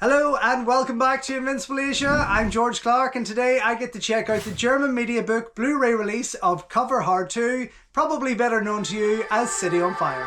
Hello and welcome back to Invincible Asia. I'm George Clark and today I get to check out the German Mediabook Blu-ray release of Cover Hard 2, probably better known to you as City on Fire.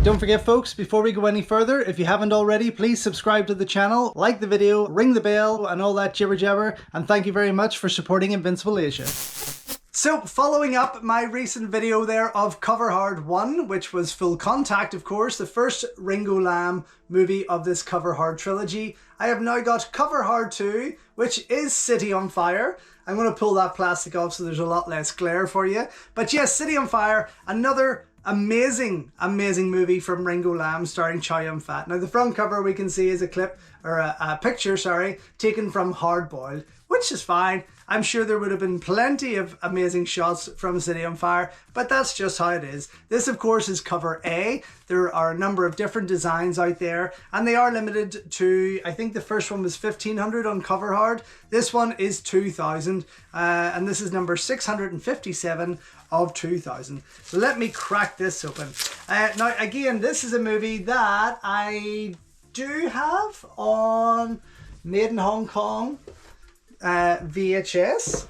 Don't forget folks, before we go any further, if you haven't already, please subscribe to the channel, like the video, ring the bell and all that jibber jabber, and thank you very much for supporting Invincible Asia. So, following up my recent video there of Cover Hard 1, which was Full Contact of course, the first Ringo Lam movie of this Cover Hard trilogy, I have now got Cover Hard 2, which is City on Fire. I'm going to pull that plastic off so there's a lot less glare for you. But yes, City on Fire, another amazing movie from Ringo Lam starring Chow Yun-fat. Now the front cover we can see is a clip, or a picture, sorry, taken from Hard Boiled, which is fine. I'm sure there would have been plenty of amazing shots from City on Fire, but that's just how it is. This of course is cover A. There are a number of different designs out there and they are limited to, I think the first one was 1500 on Cover Hard. This one is 2000 and this is number 657 of 2000. So let me crack this open. Now again, this is a movie that I do have on Made in Hong Kong VHS,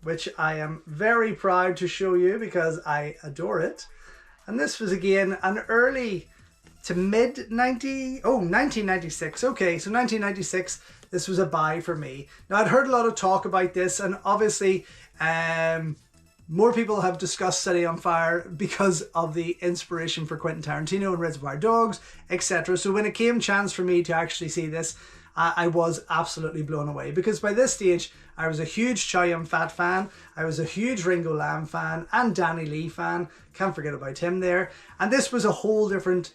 which I am very proud to show you because I adore it. And this was again an early to mid 1996. Okay, so 1996, this was a buy for me. Now I'd heard a lot of talk about this and obviously more people have discussed City on Fire because of the inspiration for Quentin Tarantino and Reservoir Dogs, etc. So when it came chance for me to actually see this, I was absolutely blown away because by this stage I was a huge Chow Yun-fat fan, I was a huge Ringo Lam fan and Danny Lee fan, can't forget about him there, and this was a whole different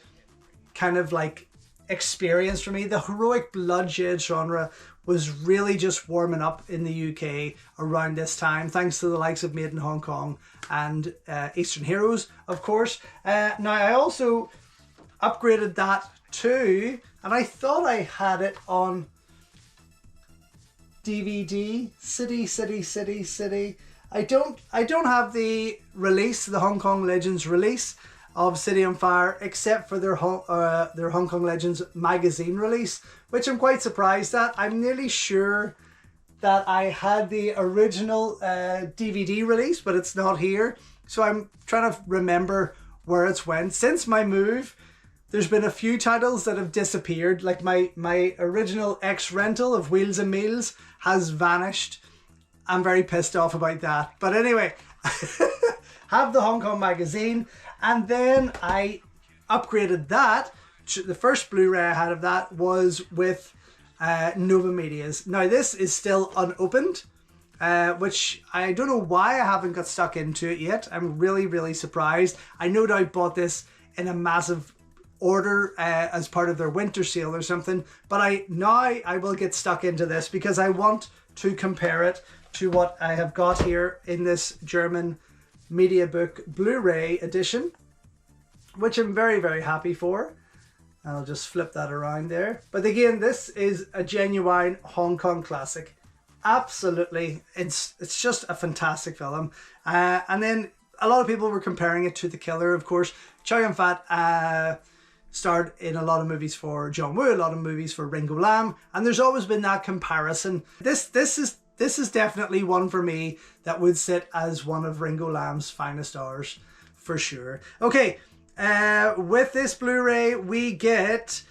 kind of like experience for me. The heroic bloodshed genre was really just warming up in the UK around this time, thanks to the likes of Made in Hong Kong and Eastern Heroes, of course. Now I also upgraded that too, and I thought I had it on DVD, City. I don't have the release, the Hong Kong Legends release of City on Fire, except for their Hong Kong Legends magazine release, which I'm quite surprised at. I'm nearly sure that I had the original DVD release, but it's not here. So I'm trying to remember where it's went. Since my move, there's been a few titles that have disappeared. Like my original X-rental of Wheels and Meals has vanished. I'm very pissed off about that. But anyway, have the Hong Kong magazine. And then I upgraded that. The first Blu-ray I had of that was with Nova Media's. Now this is still unopened, which I don't know why I haven't got stuck into it yet. I'm really surprised. I no doubt bought this in a massive order as part of their winter sale or something, but I will get stuck into this because I want to compare it to what I have got here in this German Mediabook Blu-ray edition, which I'm very happy for. I'll just flip that around there. But again, this is a genuine Hong Kong classic. Absolutely, it's just a fantastic film. And then a lot of people were comparing it to The Killer, of course. Chow Yun-fat starred in a lot of movies for John Woo, a lot of movies for Ringo Lam, and there's always been that comparison. This is definitely one for me that would sit as one of Ringo Lam's finest hours, for sure. Okay, with this Blu-ray we get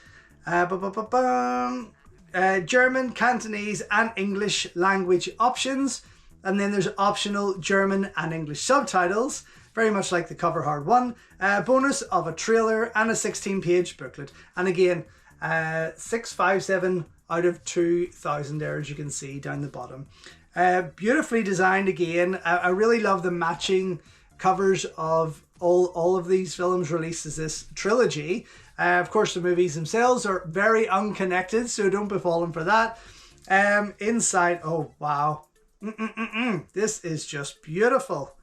German, Cantonese and English language options, and then there's optional German and English subtitles, very much like the Cover Hard 1, bonus of a trailer and a 16-page booklet. And again, 657 out of 2000 there, as you can see down the bottom. Beautifully designed again. I really love the matching covers of all of these films released as this trilogy. Of course, the movies themselves are very unconnected, so don't be falling for that. Inside, oh wow. This is just beautiful.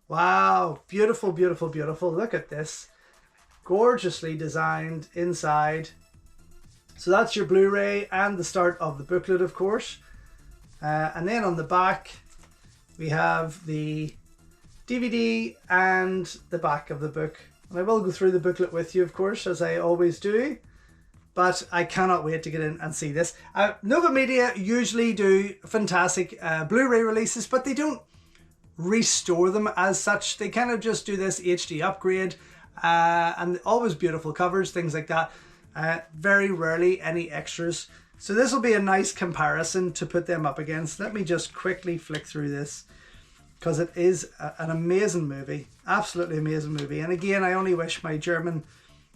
Wow, beautiful, beautiful, beautiful. Look at this. Gorgeously designed inside. So that's your Blu-ray and the start of the booklet, of course. And then on the back, we have the DVD and the back of the book. And I will go through the booklet with you, of course, as I always do. But I cannot wait to get in and see this. Nova Media usually do fantastic Blu-ray releases, but they don't restore them as such. They kind of just do this HD upgrade, and always beautiful covers, things like that. Very rarely any extras. So this will be a nice comparison to put them up against. Let me just quickly flick through this, because it is an amazing movie. Absolutely amazing movie. And again, I only wish my German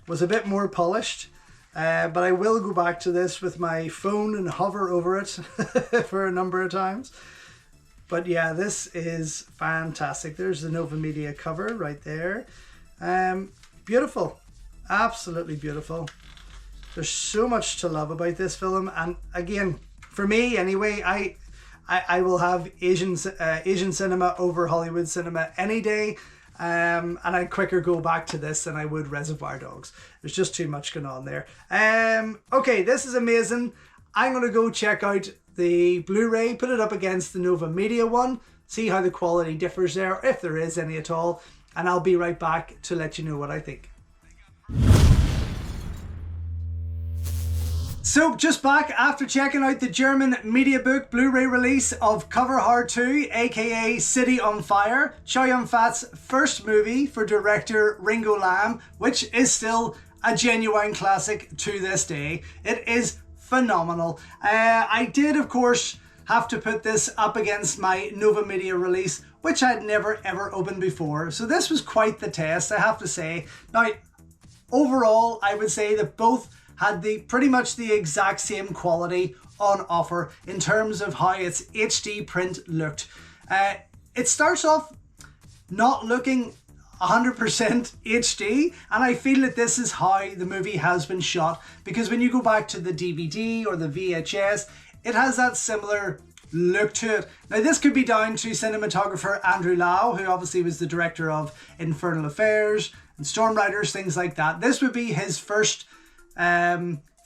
was a bit more polished. But I will go back to this with my phone and hover over it for a number of times. But yeah, this is fantastic. There's the Nova Media cover right there. Beautiful. Absolutely beautiful. There's so much to love about this film. And again, for me anyway, I will have Asian cinema over Hollywood cinema any day. And I'd quicker go back to this than I would Reservoir Dogs. There's just too much going on there. Okay, this is amazing. I'm going to go check out the Blu-ray, put it up against the Nova Media one, see how the quality differs there, if there is any at all, and I'll be right back to let you know what I think. So just back after checking out the German Mediabook Blu-ray release of Cover Hard 2, aka City on Fire, Chow Yun-fat's first movie for director Ringo Lam, which is still a genuine classic to this day. It is phenomenal. I did, of course, have to put this up against my Nova Media release, which I'd never ever opened before. So this was quite the test, I have to say. Now, overall, I would say that both had pretty much the exact same quality on offer in terms of how its HD print looked. It starts off not looking 100% HD, and I feel that this is how the movie has been shot, because when you go back to the DVD or the VHS, it has that similar look to it. Now this could be down to cinematographer Andrew Lau, who obviously was the director of Infernal Affairs and Storm Riders, things like that. This would be his first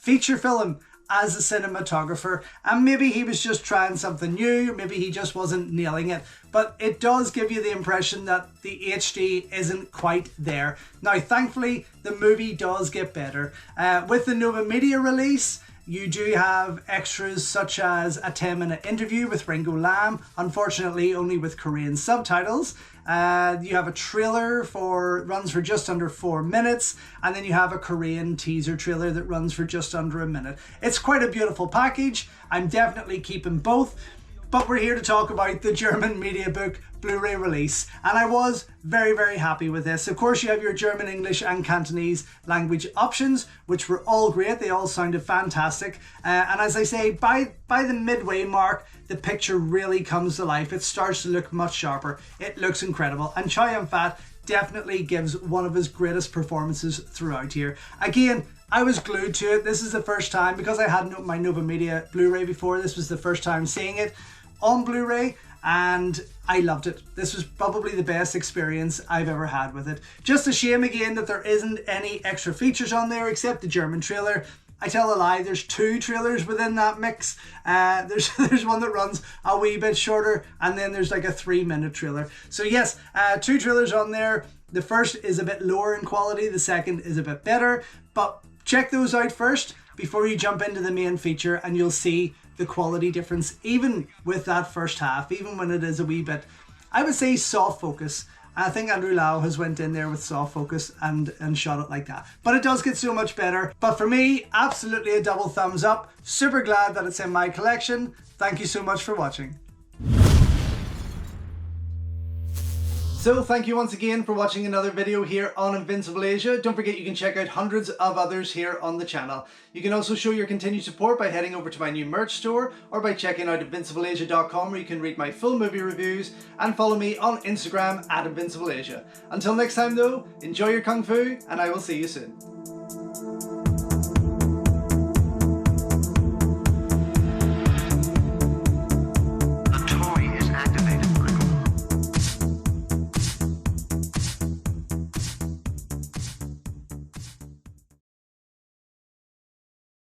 feature film as a cinematographer, and maybe he was just trying something new, maybe he just wasn't nailing it, but it does give you the impression that the HD isn't quite there. Now thankfully the movie does get better. With the Nova Media release, you do have extras such as a 10-minute interview with Ringo Lam, unfortunately only with Korean subtitles. You have a trailer runs for just under 4 minutes, and then you have a Korean teaser trailer that runs for just under a minute. It's quite a beautiful package. I'm definitely keeping both, but we're here to talk about the German Mediabook Blu-ray release, and I was very, very happy with this. Of course, you have your German, English and Cantonese language options, which were all great. They all sounded fantastic, and as I say, by the midway mark, the picture really comes to life. It starts to look much sharper. It looks incredible, and Chow Yun-fat definitely gives one of his greatest performances throughout here. Again, I was glued to it. This is the first time, because I hadn't opened my Nova Media Blu-ray before, this was the first time seeing it on Blu-ray, and I loved it. This was probably the best experience I've ever had with it. Just a shame again that there isn't any extra features on there except the German trailer. I tell a lie, there's 2 trailers within that mix. There's one that runs a wee bit shorter, and then there's like a 3-minute trailer. So yes, 2 trailers on there. The first is a bit lower in quality, the second is a bit better, but check those out first before you jump into the main feature, and you'll see the quality difference even with that first half, even when it is a wee bit, I would say, soft focus. I think Andrew Lau has went in there with soft focus and shot it like that. But it does get so much better. But for me, absolutely a double thumbs up. Super glad that it's in my collection. Thank you so much for watching. So thank you once again for watching another video here on Invincible Asia. Don't forget you can check out hundreds of others here on the channel. You can also show your continued support by heading over to my new merch store, or by checking out invincibleasia.com, where you can read my full movie reviews, and follow me on Instagram @InvincibleAsia. Until next time though, enjoy your Kung Fu, and I will see you soon.